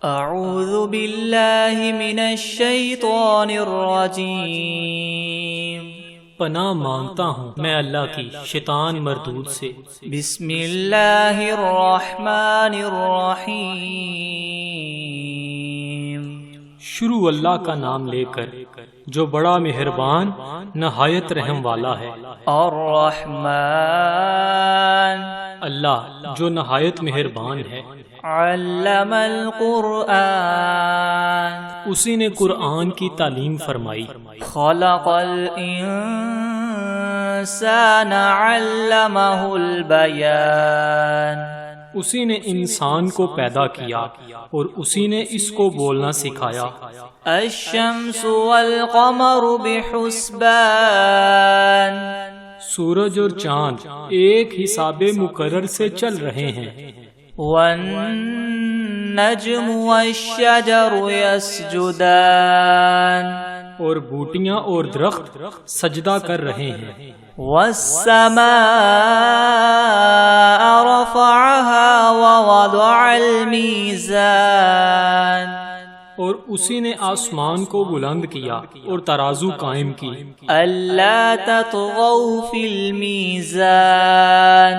اعوذ باللہ من الشیطان الرجیم، پناہ مانگتا ہوں میں اللہ کی شیطان مردود سے۔ بسم اللہ الرحمن الرحیم، شروع اللہ کا نام لے کر جو بڑا مہربان نہایت رحم والا ہے۔ الرحمن، اللہ جو نہایت مہربان ہے۔ علم القرآن، اسی نے قرآن کی تعلیم فرمائی۔ خلق الانسان علمہ البیان، اسی نے انسان کو پیدا کیا اور اسی نے اس کو بولنا سکھایا۔ الشمس والقمر بحسبان، سورج اور چاند ایک حساب مقرر سے چل رہے ہیں۔ والنجم والشجر يسجدان، اور بوٹیاں اور درخت سجدہ کر رہے ہیں۔ والسماء رفعها ووضع الميزان، اور اسی نے آسمان کو بلند کیا اور ترازو قائم کی۔ ألا تطغوا في الميزان،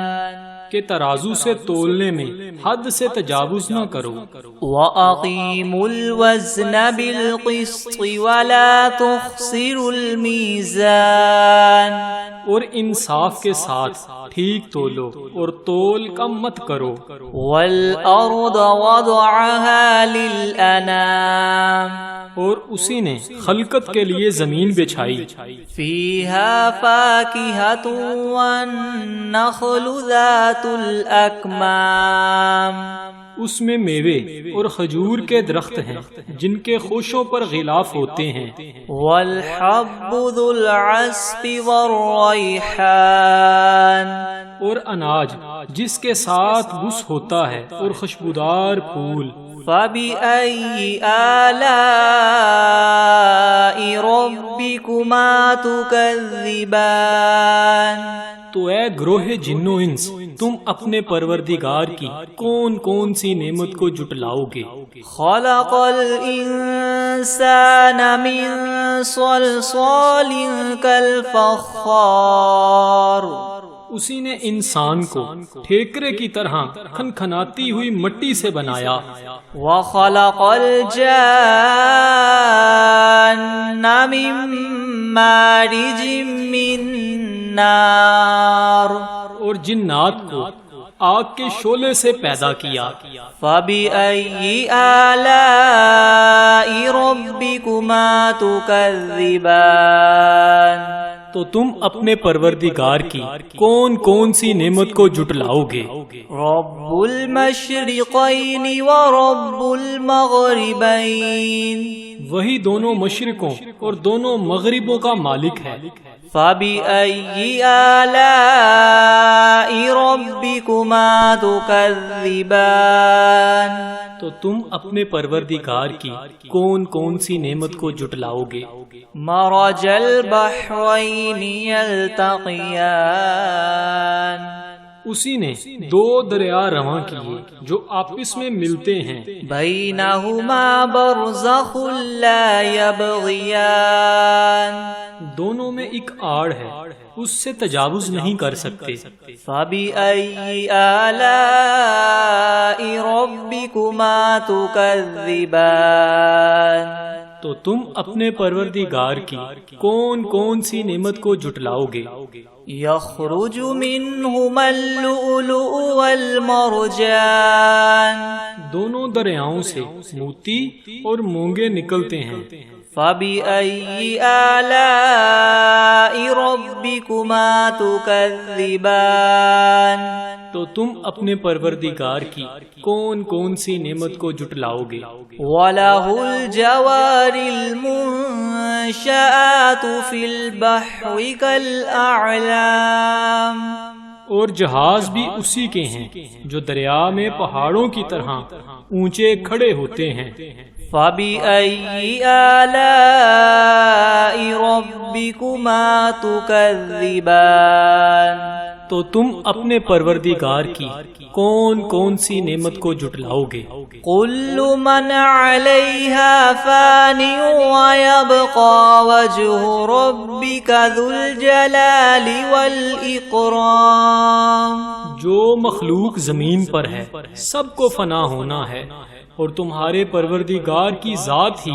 کہ ترازو سے تولنے میں حد سے تجاوز نہ کرو۔ وَأَقِيمُوا الْوَزْنَ بِالْقِسْطِ وَلَا تُخْسِرُوا الْمِيزَانَ، اور انصاف کے ساتھ ٹھیک تولو اور تول کم مت کرو۔ وَالْأَرْضَ وَضَعَهَا لِلْأَنَامِ، اور اسی نے خلقت کے لیے زمین بچھائی۔ فِيهَا فَاكِهَةٌ وَالنَّخْلُ ذَاتُ الْأَكْمَامِ، اس میں میوے اور کھجور کے درخت ہیں جن کے خوشوں پر غلاف ہوتے ہیں۔ وَالْحَبُّ ذُو الْعَصْفِ وَالرَّيْحَانِ، اور اناج جس کے ساتھ بس ہوتا ہے اور خوشبودار پھول۔ فَبِأَيِّ آلَاءِ رَبِّكُمَا تُكَذِّبَانِ، تو اے گروہ جن و انس، تم اپنے پروردگار کی کون کون سی نعمت کو جٹلاؤ گے؟ خَلَقَ الْإِنسَانَ مِنْ صَلْصَالٍ كَالْفَخَّارِ، اسی نے انسان کو ٹھیکرے کی طرح کھنکھناتی ہوئی مٹی سے بنایا۔ وَخَلَقَ الْجَانَّ مِن مَّارِجٍ مِّن نَّارٍ، اور جنات کو آگ کے شعلے سے پیدا کیا۔ فَبِأَيِّ آلَاءِ رَبِّكُمَا تُكَذِّبَانِ، تو تم اپنے پروردگار کی کون کون سی نعمت کو جٹلاؤ گے؟ رب المشرقین ورب المغربین، وہی دونوں مشرقوں اور دونوں مغربوں کا مالک ہے۔ فَبِأَيِّ آلَاءِ رَبِّكُمَا تُكَذِّبَانِ، تو تم اپنے پروردگار کی کون کون سی نعمت کو جٹلاؤ گے؟ مرج البحرین یلتقیان، اسی نے دو دریا رواں کیے جو آپس میں ملتے ہیں۔ بینہما برزخ لا یبغیان، دونوں میں ایک آڑ ہے، اس سے تجاوز نہیں کر سکتے۔ فَبِأَيِّ آلَاءِ رَبِّكُمَا تُكَذِّبَانِ، تو تم اپنے پروردگار کی کون کون سی نعمت کو جٹلاؤ گے؟ یخرج منہما اللؤلؤ والمرجان، دونوں دریاؤں سے موتی اور مونگے نکلتے ہیں۔ فَبِأَيِّ آلَاءِ رَبِّكُمَا تُكَذِّبَانِ، تو تم اپنے پروردگار کی کون کون سی نعمت کو جٹلاؤ گے؟ وَلَهُ الْجَوَارِ الْمُنشَآتُ فِي الْبَحْرِ كَالْأَعْلَامِ، اور جہاز بھی اسی کے ہیں جو دریا میں پہاڑوں کی طرح اونچے کھڑے ہوتے ہیں۔ فَبِأَيِّ آلَاءِ رَبِّكُمَا تُكَذِّبَانِ، تو تم اپنے پروردگار کی کون کون سی نعمت کو جھٹلاؤ گے؟ كل من عليها فان ويبقى وجه ربك ذو الجلال والإكرام. جو مخلوق زمین پر ہے سب کو فنا ہونا ہے، اور تمہارے پروردگار کی ذات ہی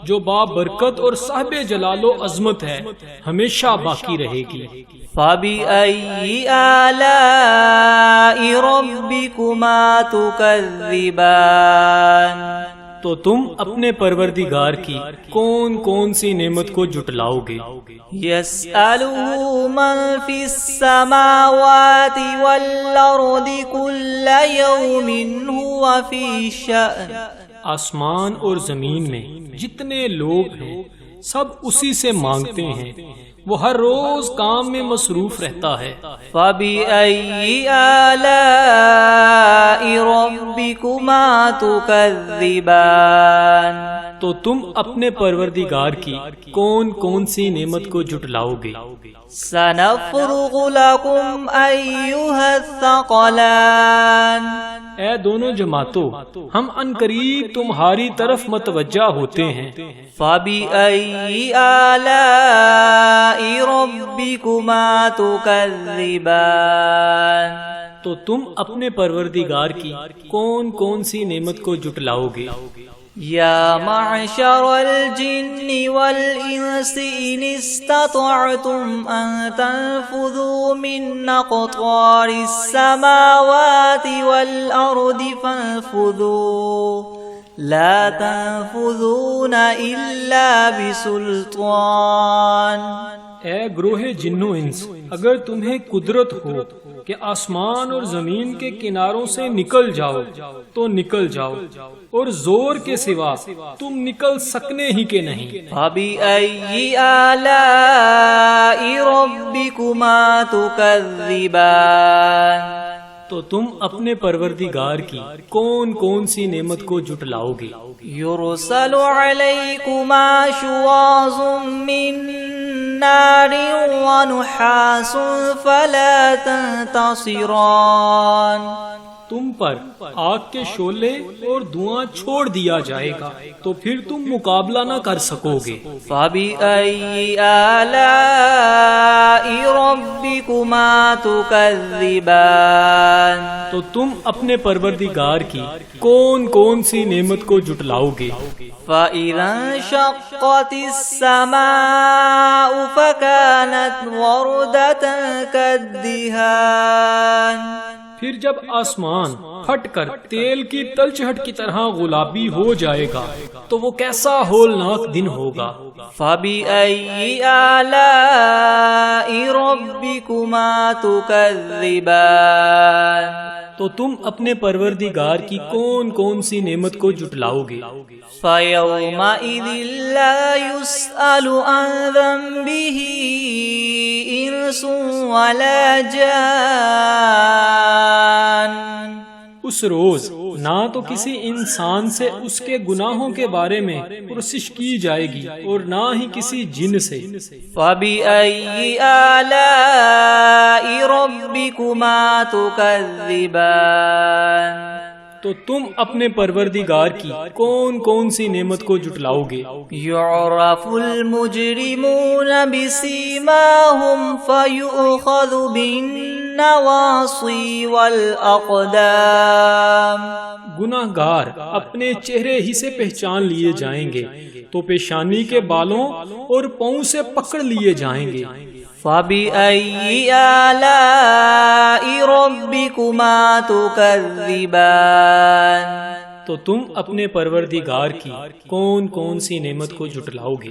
جو بابرکت اور صاحب جلال و عظمت ہے ہمیشہ باقی رہے گی۔ فَبِأَيِّ آلَاءِ رَبِّكُمَا تُكَذِّبَانِ. تو تم اپنے پروردگار کی کون کون سی نعمت کو جھٹلاؤ گے؟ يَسْأَلُهُ مَن فِي السَّمَاوَاتِ وَالْأَرْضِ كُلَّ يَوْمٍ هُوَ فِي شَأْنٍ. آسمان اور زمین میں جتنے لوگ ہیں سب اسی سے مانگتے ہیں، وہ ہر روز کام میں مصروف رہتا ہے۔ فَبِأَيِّ آلَاءِ رَبِّكُمَا تُكَذِّبَانِ. تو تم اپنے پروردگار کی کون کون سی نعمت کو جھٹلاؤ گے؟ سَنَفْرُغُ لَكُمْ أَيُّهَا الثَّقَلَانِ. اے دونوں جماعتوں، ہم عنقریب تمہاری طرف متوجہ ہوتے ہیں۔ فَبِأَيِّ آلَاءِ رَبِّكُمَا تُكَذِّبَانِ. تو تم اپنے پروردگار کی کون کون سی نعمت کو جھٹلاؤ گے؟ یا معشر الجن والانس ان استطعتم ان تنفذوا من اقطار السماوات والارض فانفذوا لا تنفذون الا بسلطان. اے گروہ جن و انس، اگر تمہیں قدرت ہو کہ آسمان اور زمین کے کناروں سے نکل جاؤ تو نکل جاؤ، اور زور کے سوا تم نکل سکنے ہی کے نہیں۔ فَبِأَيِّ آلَاءِ رَبِّكُمَا تُكَذِّبَانِ. تو تم اپنے پروردگار کی کون کون سی نعمت کو جھٹلاؤ گے؟ يُرْسَلُ عَلَيْكُمَا شُوَاظٌ مِّن نَّارٍ وَنُحَاسٌ فَلَا تَنتَصِرَانِ. تم پر آگ کے شعلے اور دھواں چھوڑ دیا جائے گا تو پھر تم مقابلہ نہ کر سکو گے۔ فَبِأَيِّ آلَاءِ رَبِّكُمَا تُكَذِّبَانِ. تو تم اپنے پروردگار کی کون کون سی نعمت کو جھٹلاؤ گے؟ فَإِذَا انشَقَّتِ السَّمَاءُ فَكَانَتْ وَرْدَةً كَالدِّهَانِ. پھر جب آسمان پھٹ کر تیل کی تلچھٹ کی طرح گلابی ہو جائے گا تو وہ کیسا ہولناک دن ہوگا۔ فَبِأَيِّ آلَاءِ رَبِّكُمَا تُكَذِّبَانِ. تو تم اپنے پروردگار کی کون کون سی نعمت کو جھٹلاؤ گے؟ فَيَوْمَئِذٍ لَا يُسْأَلُ عَنْ ذَنبِهِ إِنسٌ وَلَا جَانٌ. اس روز نہ تو کسی انسان سے اس کے گناہوں کے بارے میں پرسش کی جائے گی اور نہ ہی کسی جن سے۔ فَبِأَيِّ آلَاءِ رَبِّكُمَا تُكَذِّبَانِ. تو تم اپنے پروردگار کی کون کون سی نعمت کو جھٹلاؤ گے؟ يُعْرَفُ الْمُجْرِمُونَ بِسِيمَاهُمْ فَيُؤْخَذُ بِالنَّوَاصِي وَالْأَقْدَامِ. گناہگار اپنے چہرے ہی سے پہچان لیے جائیں گے تو پیشانی کے بالوں اور پاؤں سے پکڑ لیے جائیں گے۔ فَبِأَيِّ آلَاءِ رَبِّكُمَا تُكَذِّبَانِ. تو تم اپنے پروردگار کی کون کون سی نعمت کو جھٹلاؤ گے؟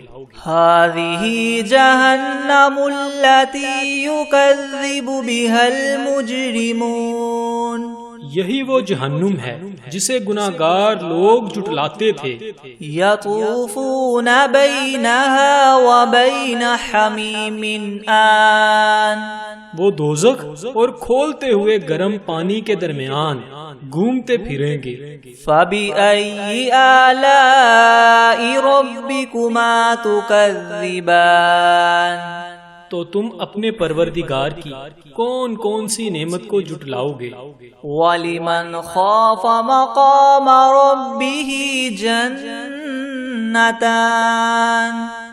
هَذِهِ جَهَنَّمُ الَّتِي يُكَذِّبُ بِهَا الْمُجْرِمُونَ. یہی وہ جہنم ہے جسے گناہگار لوگ جھٹلاتے تھے۔ يَطُوفُونَ بَيْنَهَا وَبَيْنَ حَمِيمٍ آن. وہ دوزخ اور کھولتے ہوئے گرم پانی کے درمیان گھومتے پھریں گے۔ فَبِأَيِّ آلَاءِ رَبِّكُمَا تُكَذِّبَانِ. تو تو تم اپنے پروردگار کی کون کون سی نعمت کو جھٹلاؤ گے؟ وَلِمَنْ خَافَ مَقَامَ رَبِّهِ جَنَّتَانِ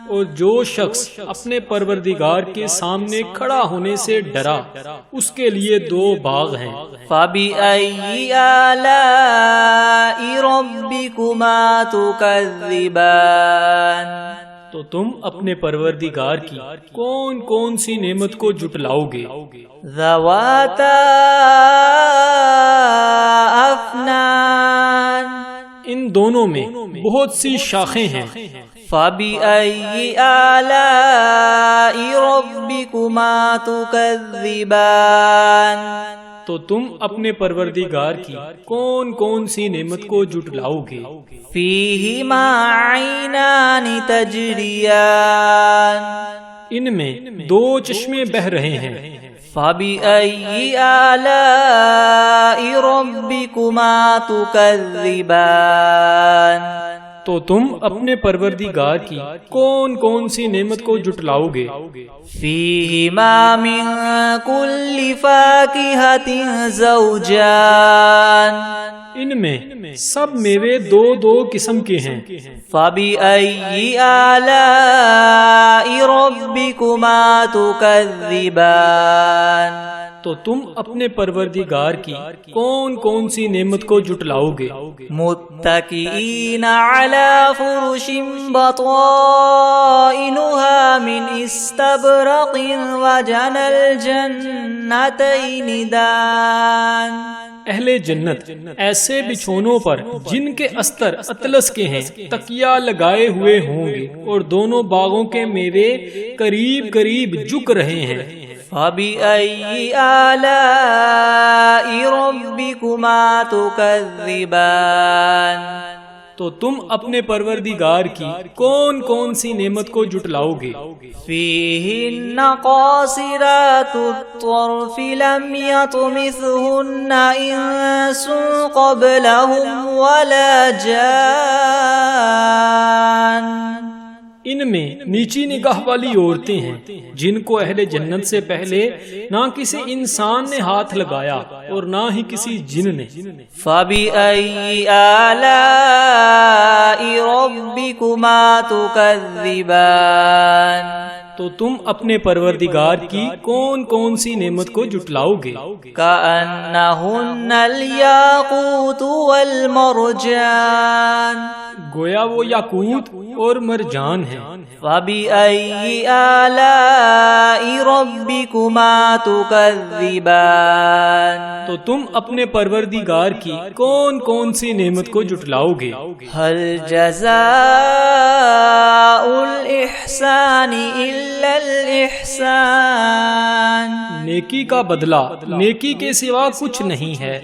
اور جو شخص اپنے پروردگار کے سامنے کھڑا ہونے سے ڈرا اس کے لیے 2 باغ ہیں۔ فَبِأَيِّ آلَاءِ رَبِّكُمَا تُكَذِّبَانِ تو تم اپنے پروردگار کی کون کون سی نعمت کو جھٹلاؤ گے؟ ذَوَاتَا أَفْنَانٍ ان دونوں میں بہت سی شاخیں ہیں۔ فَبِأَيِّ آلَاءِ رَبِّكُمَا تُكَذِّبَانِ تو تم اپنے پروردگار کی کون کون سی نعمت کو جھٹلاؤ گے؟ فِيهِمَا عَيْنَانِ تَجْرِيَانِ ان میں 2 چشمے بہہ رہے ہیں۔ فَبِأَيِّ آلَاءِ رَبِّكُمَا تُكَذِّبَانِ تو تم اپنے پروردگار کی کون کون سی نعمت کو جھٹلاؤ گے؟ فِيهِمَا مِن كُلِّ فَاكِهَةٍ زَوْجَانِ ان میں سب میوے 2 قسم کے ہیں۔ فَبِأَيِّ آلَاءِ رَبِّكُمَا تُكَذِّبَانِ تو تم اپنے پروردگار کی کون کون سی نعمت کو جھٹلاؤ گے؟ متكئين على فرش بطائنها من استبرق وجنى الجنتين دان اہل جنت ایسے بچھونوں پر جن کے استر اطلس کے ہیں تکیہ لگائے ہوئے ہوں گے اور دونوں باغوں کے میوے قریب قریب جھک رہے ہیں۔ فَبِأَيِّ آلَاءِ رَبِّكُمَا تُكَذِّبَانِ تو تم اپنے پروردگار کی کون کون سی نعمت کو جھٹلاؤ گے؟ فِيهِنَّ قَاصِرَاتُ الطَّرْفِ لَمْ يَطْمِثْهُنَّ إِنسٌ قَبْلَهُمْ وَلَا جَانٌّ ان میں نیچی نگاہ والی عورتیں ہیں جن کو اہل جنت سے پہلے نہ کسی انسان نے ہاتھ لگایا اور نہ ہی کسی جن نے۔ فَبِأَيِّ آلَاءِ رَبِّكُمَا تُكَذِّبَانِ تو تم اپنے پروردگار کی کون کون سی نعمت کو جھٹلاؤ گے؟ كَأَنَّهُنَّ الْيَاقُوتُ وَالْمَرْجَانُ گویا وہ یاقوت اور مرجان ہیں۔ فَبِأَيِّ آلَاءِ رَبِّكُمَا تُكَذِّبَانِ تو تم اپنے پروردگار کی کون کون سی نعمت کو جھٹلاؤ گے؟ هَلْ جَزَاءُ الْإِحْسَانِ إِلَّا الْإِحْسَانُ نیکی کا بدلہ نیکی کے سوا کچھ نہیں ہے۔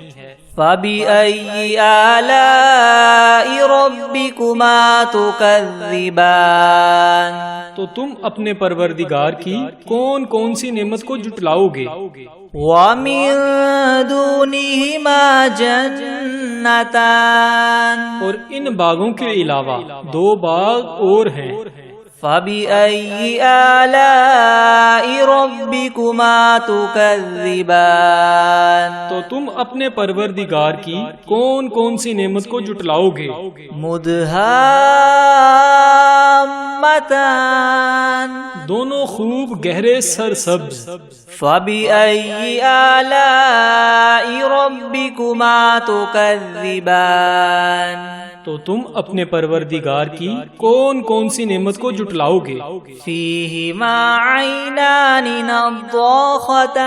فَبِأَيِّ آلَاءِ رَبِّكُمَا تُكَذِّبَانِ تو تم اپنے پروردگار کی کون کون سی نعمت کو جھٹلاؤ گے؟ وَمِن دُونِهِمَا جَنَّتَانِ اور ان باغوں کے علاوہ 2 باغ اور ہیں۔ فَبِأَيِّ آلَاءِ رَبِّكُمَا تُكَذِّبَانِ تو تم اپنے پروردگار کی کون کون سی نعمت کو جھٹلاؤ گے؟ مُدْهَامَّتَانِ دونوں خوب گہرے سرسبز۔ فَبِأَيِّ آلَاءِ رَبِّكُمَا تُكَذِّبَانِ تو تم اپنے پروردگار کی کون کون سی نعمت کو جھٹلاؤ گے؟ فِيهِمَا عَيْنَانِ نَضَّاخَتَانِ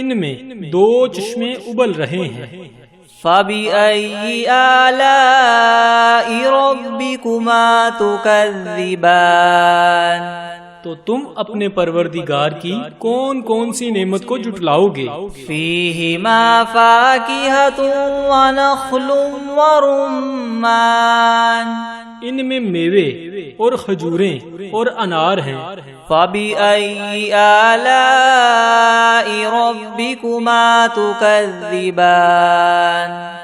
ان میں 2 چشمے ابل رہے ہیں۔ فَبِأَيِّ آلَاءِ رَبِّكُمَا تُكَذِّبَانِ تو تم اپنے پروردگار کی کون کون سی نعمت کو جھٹلاؤ گے؟ فِيهِمَا فَاكِهَةٌ وَنَخْلٌ وَرُمَّانٌ ان میں میوے اور کھجوریں اور انار ہیں۔ فَبِأَيِّ آلَاءِ رَبِّكُمَا تُكَذِّبَانِ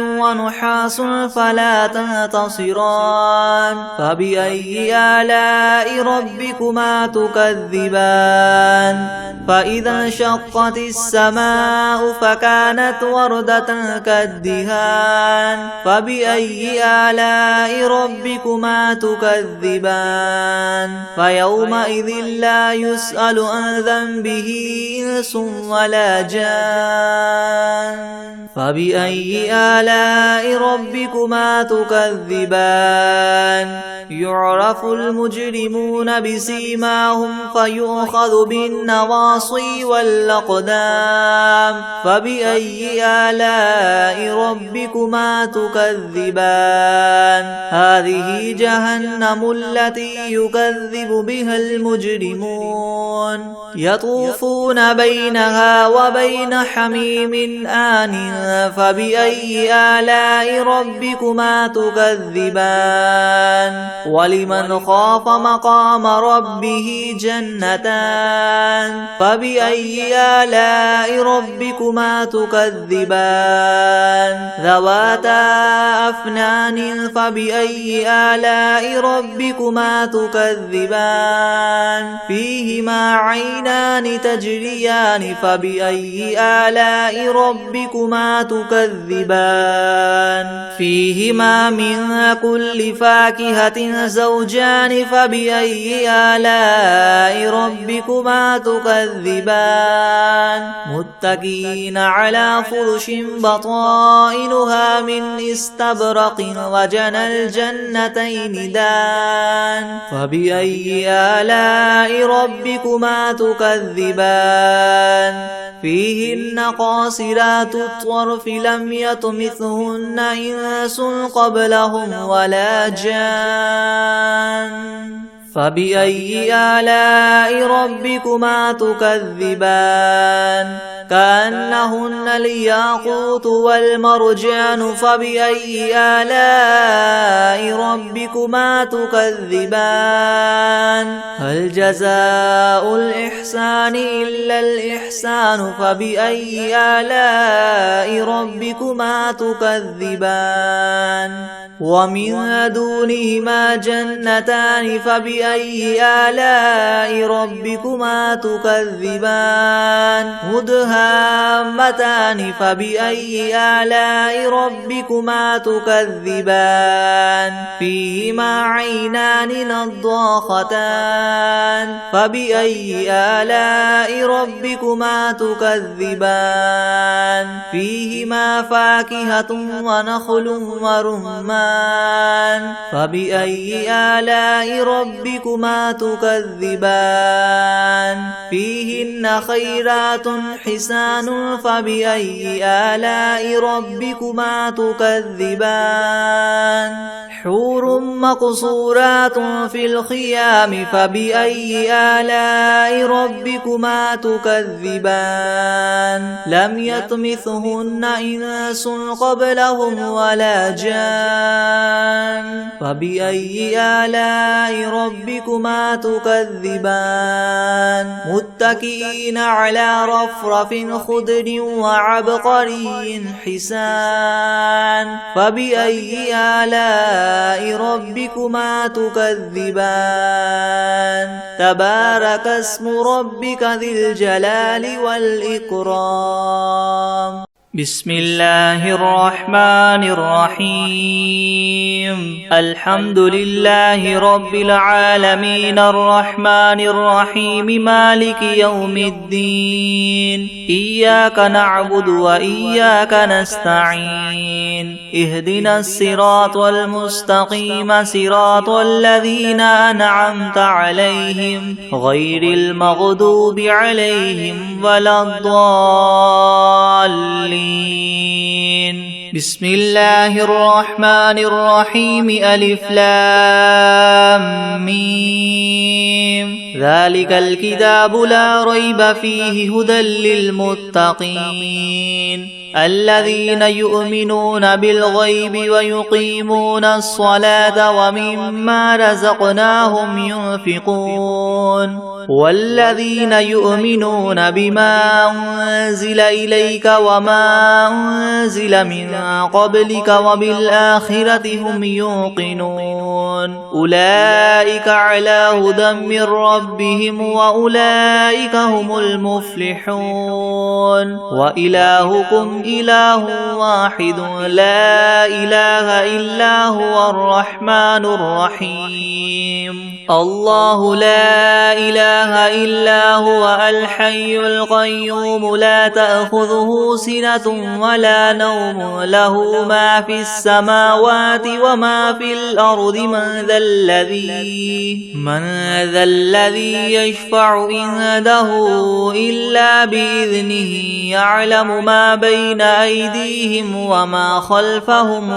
ونحاس فلا تنتصران فبأي آلاء ربكما تكذبان فإذا انشقت السماء فكانت وردة كالدهان فبأي آلاء ربكما تكذبان فيومئذ لا يسأل عن ذنبه إنس ولا جان فبأي آلاء ربكما تكذبان يعرف المجرمون بسيماهم فيؤخذ بالنواصي والأقدام فبأي آلاء ربكما تكذبان هذه جهنم التي يكذب بها المجرمون يطوفون بينها وبين حميم آن فبأي آلاء ربكما تكذبان ولمن خاف مقام ربه جنتان فبأي آلاء ربكما تكذبان ذواتا أفنان فبأي آلاء ربكما تكذبان فيهما عينان تجريان فبأي آلاء ربكما تكذبان فيهما من كل فاكهة زوجان فبأي آلاء ربكما تكذبان متكئين على فرش بطائنها من استبرق وجنى الجنتين دان فبأي آلاء ربكما تكذبان فيهن قاصرات الطرف لم يطمثهن إنس قبلهم ولا جان فبأي آلاء ربكما تكذبان كأنهن الياقوت والمرجان فبأي آلاء ربكما تكذبان هل جزاء الإحسان إلا الإحسان فبأي آلاء ربكما تكذبان ومن دونهما جنتان فبأي آلاء ربكما تكذبان مدهامتان فبأي آلاء ربكما تكذبان فيهما عينان نضاختان فبأي آلاء ربكما تكذبان فيهما فاكهة ونخل ورمان فبأي آلاء ربكما تكذبان فيهن خيرات حسان فبأي آلاء ربكما تكذبان حور مقصورات في الخيام فبأي آلاء ربكما تكذبان لم يطمثهن إنس قبلهم ولا جان فبأي آلاء ربكما تكذبان متكئين على رفرف خضر وعبقري حسان فبأي آلاء ربكما تكذبان تبارك اسم ربك ذي الجلال والإكرام بسم الله الرحمن الرحيم الحمد لله رب العالمين الرحمن الرحيم مالك يوم الدين إياك نعبد وإياك نستعين اهدنا الصراط المستقيم صراط الذين أنعمت عليهم غير المغضوب عليهم ولا الضالين بسم الله الرحمن الرحيم ألف لام ميم ذلك الكتاب لا ريب فيه هدى للمتقين الذين يؤمنون بالغيب ويقيمون الصلاة ومما رزقناهم ينفقون والذين يؤمنون بما أنزل إليك وما أنزل من قبلك وبالآخرة هم يوقنون أولئك على هدى من ربهم وأولئك هم المفلحون وإلهكم إله واحد لا إله إلا هو الرحمن الرحيم الله لا إله إلا هو الحي القيوم لا تأخذه سنة ولا نوم له ما في السماوات وما في الأرض من ذا الذي يشفع عنده إلا بإذنه يعلم ما بين أيديهم وما خلفهم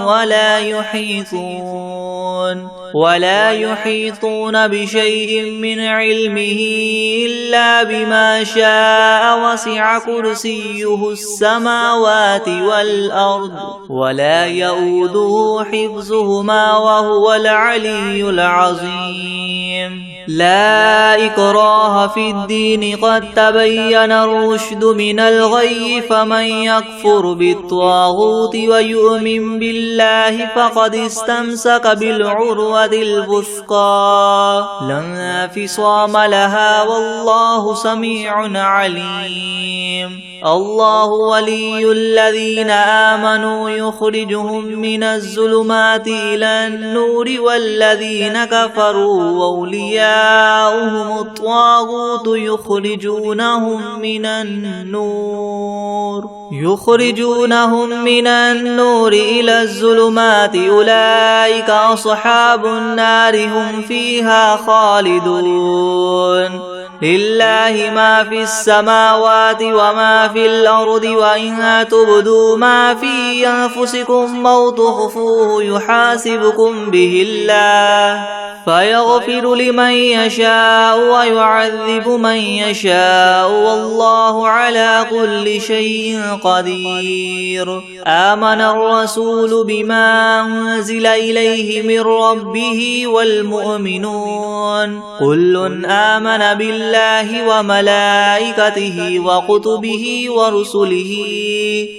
ولا يحيطون بشيء من علمه إلا بما شاء وسع كرسيه السماوات والأرض ولا يؤوده حفظهما وهو العلي العظيم لا إكراه في الدين قد تبين الرشد من الغي فمن يكفر بالطاغوت ويؤمن بالله فقد استمسك بالعروة الوثقى لا انفصام لها والله سميع عليم الله ولي الذين آمنوا يخرجهم من الظلمات إلى النور والذين كفروا أولياؤهم الطاغوت يخرجونهم من النور إلى الظلمات أولئك أصحاب النار هم فيها خالدون لله ما في السماوات وما في الأرض وإن تبدوا ما في أنفسكم أو تخفوه يحاسبكم به الله فيغفر لمن يشاء ويعذب من يشاء والله على كل شيء قدير آمن الرسول بما أنزل إليه من ربه والمؤمنون كل آمن بالله وملائكته وكتبه ورسله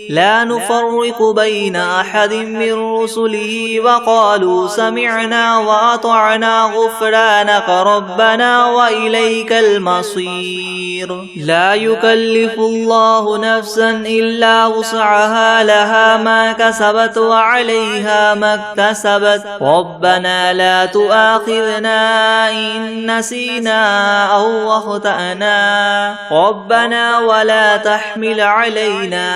لا نفرق بين أحد من رسله وقالوا سمعنا وأطعنا غفرانك ربنا وإليك المصير لا يكلف الله نفسا إلا وسعها لها ما كسبت وعليها ما اكتسبت ربنا لا تؤاخذنا إن نسينا أو أخطأنا ربنا ولا تحمل علينا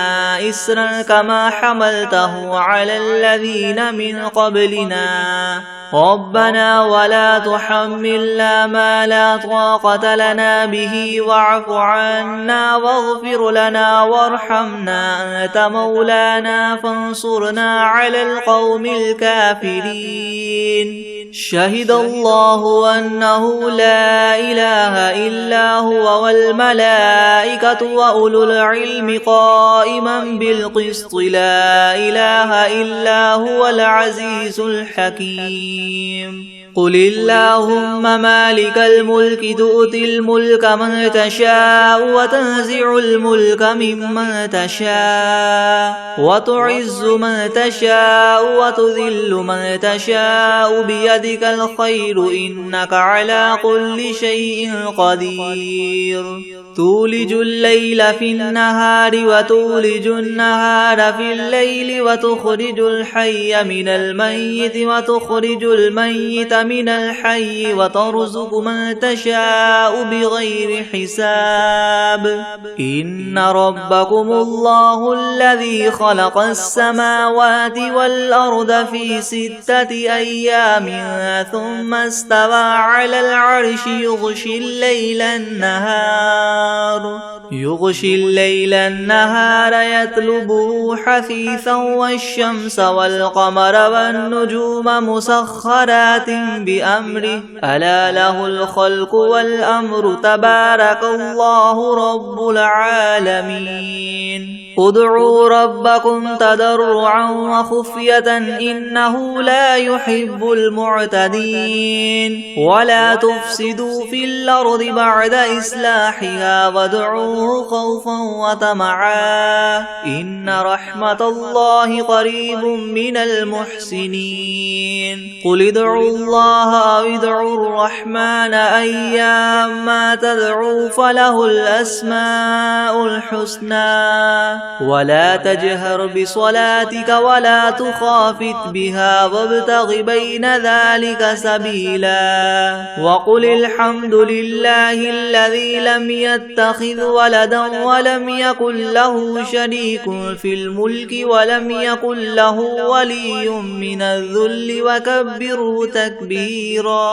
إسرا كما حملته على الذين من قبلنا ربنا ولا تحملنا ما لا طاقة لنا به واعف عنا واغفر لنا وارحمنا أنت مولانا فانصرنا على القوم الكافرين شهد الله أنه لا إله إلا هو والملائكة وأولو العلم قائما بالقسط لا إله إلا هو العزيز الحكيم قل اللهم مالك الملك تؤتي الملك من تشاء وتنزع الملك ممن تشاء وتعز من تشاء وتذل من تشاء بيدك الخير إنك على كل شيء قدير تولج الليل في النهار وتولج النهار في الليل وتخرج الحي من الميت وتخرج الميت من الحي وترزق من تشاء بغير حساب إن ربكم الله الذي خلق السماوات والأرض في 6 أيام ثم استوى على العرش يغشي الليل النهار يغشي الليل النهار يطلبه حثيثا والشمس والقمر والنجوم مسخرات بأمره ألا له الخلق والأمر تبارك الله رب العالمين ادعوا ربكم تضرعا وخفية إنه لا يحب المعتدين ولا تفسدوا في الأرض بعد إصلاحها وادعوه خوفا وطمعا إن رحمة الله قريب من المحسنين قل ادعوا الله أو ادعوا الرحمن أيما تدعوا فله الأسماء الحسنى ولا تجهر بصلاتك ولا تخافت بها وابتغ بين ذلك سبيلا وقل الحمد لله الذي لم يتخذ ولدا ولم يكن له شريك في الملك ولم يكن له ولي من الذل وكبره تكبيرا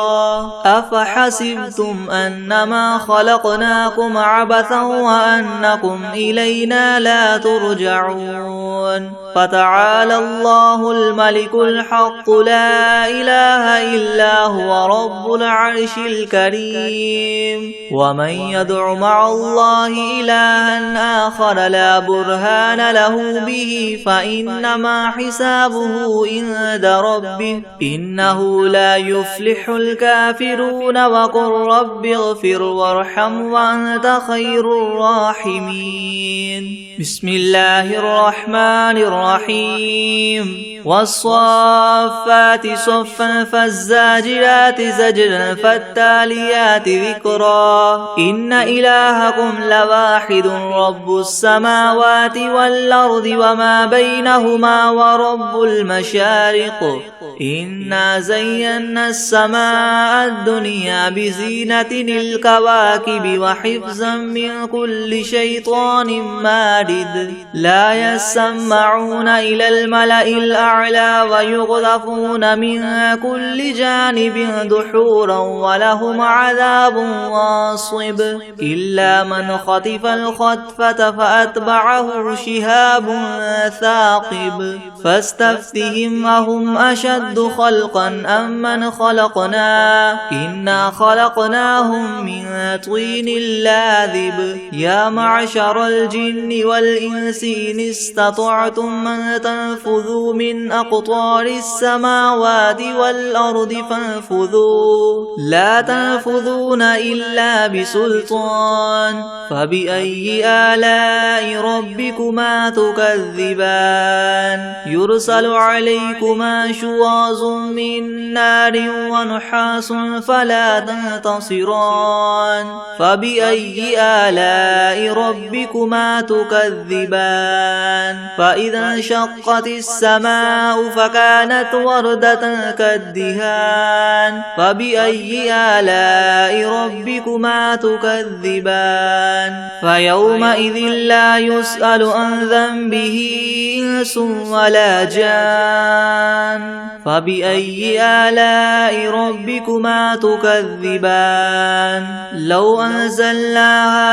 أفحسبتم أنما خلقناكم عبثا وأنكم إلينا لا ترجعون فتعالى الله الملك الحق لا إله إلا هو رب العرش الكريم ومن يدع مع الله إلها آخر لا برهان له به فإنما حسابه عند ربه إنه لا يفلح الكافرون وقل رب اغفر وارحم وأنت خير الراحمين بسم الله الرحمن الرحيم والصافات صفا فالزاجرات زجرا فالتاليات ذكرا إن إلهكم لواحد رب السماوات والأرض وما بينهما ورب المشارق إنا زينا السماء الدنيا بزينة الكواكب وحفظا من كل شيطان مارد لا يسمعون إلى الملأ الأعلى ويغذفون من كل جانب دحورا ولهم عذاب واصب إلا من خطف الخطفة فأتبعه شهاب ثاقب فاستفتهم أهم أشد خلقا أم من خلقنا إنا خلقناهم من طين لاذب يا معشر الجن والإنس إن استطعتم من تنفذوا من أقطار السماوات والأرض فانفذوا لا تنفذون إلا بسلطان فبأي آلاء ربكما تكذبان يرسل عليكما شواظ من نار ونحاس فلا تنتصران فبأي آلاء ربكما تكذبان فإذا انشقت السماء فكانت وردة كالدهان فبأي آلاء ربكما تكذبان فيومئذ لا يسأل عن ذنبه إنس ولا جان فبأي آلاء ربكما تكذبان لو أنزلنا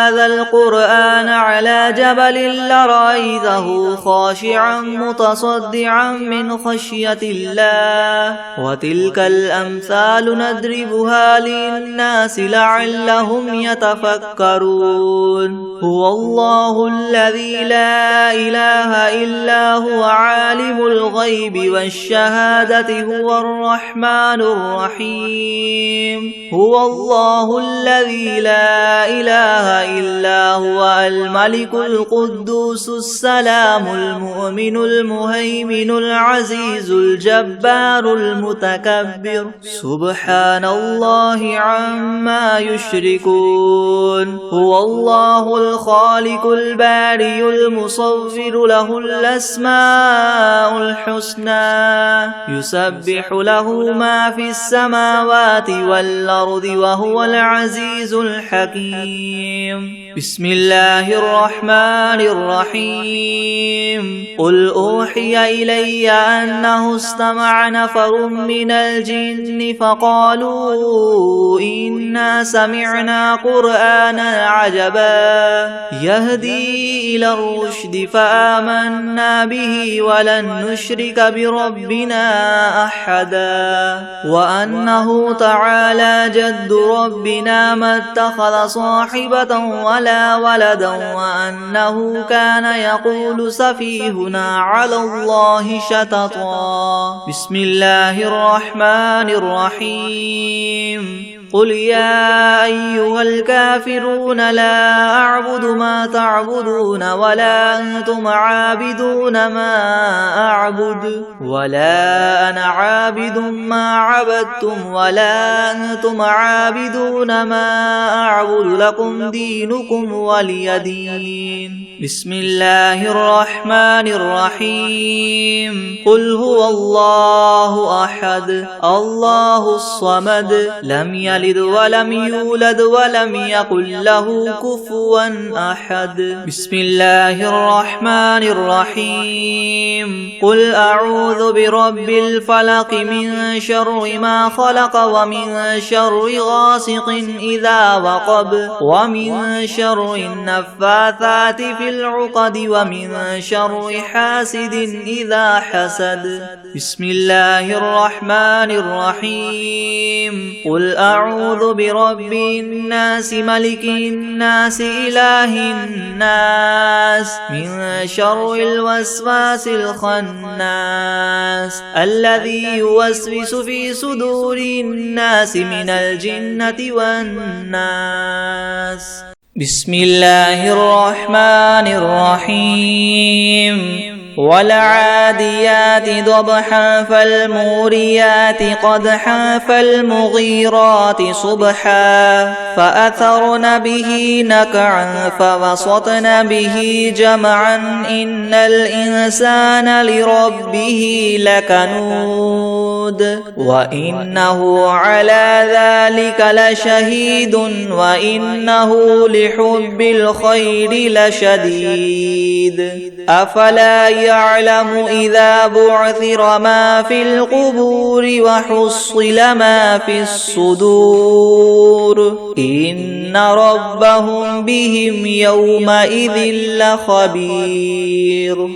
هذا القرآن على جبل لرأيته خاشعا متصدعا من خشية الله وتلك الأمثال نضربها للناس لعلهم يتفكرون هو الله الذي لا إله إلا هو عالم الغيب والشهادة هو الرحمن الرحيم هو الله الذي لا إله إلا هو الملك القدوس السلام المؤمن المهيمن العزيز الجبار المتكبر سبحان الله عما يشركون هو الله الخالق البارئ المصور له الأسماء الحسنى يسبح له ما في السماوات والأرض وهو العزيز الحكيم بسم الله الرحمن الرحيم قل أوحي إلي أنه استمع نفر من الجن فقالوا إنا سمعنا قرآنا عجبا يهدي إلى الرشد فآمنا به ولن نشرك بربنا أحدا وأنه تعالى جد ربنا ما اتخذ صاحبة ولا ولدا وأنه كان يقول سفيهنا على الله شططا بسم الله الرحمن الرحيم قل يا أيها الكافرون لا أعبد ما تعبدون ولا أنتم عابدون ما أعبد ولا أنا عابد ما عبدتم ولا أنتم عابدون ما أعبد لكم دينكم ولي دين بسم الله الرحمن الرحيم قل هو الله أحد الله الصمد لم يلد ولم يولد ولم يكن له كفوا أحد بسم الله الرحمن الرحيم قل أعوذ برب الفلق من شر ما خلق ومن شر غاسق إذا وقب ومن شر النفاثات في العقد ومن شر حاسد إذا حسد بسم الله الرحمن الرحيم قل أعوذ برب الناس ملك الناس إله الناس من شر الوسواس الخناس الذي يوسوس في صدور الناس من الجنة والناس بسم الله الرحمن الرحيم والعاديات ضبحا فالموريات قدحا فالمغيرات صبحا فأثرن به نقعا فوسطن به جمعا إن الإنسان لربه لكنود وإنه على ذلك لشهيد وإنه لحب الخير لشديد أفلا يعلم إذا بعثر ما في القبور وحصل ما في الصدور إن ربهم بهم يومئذ لخبير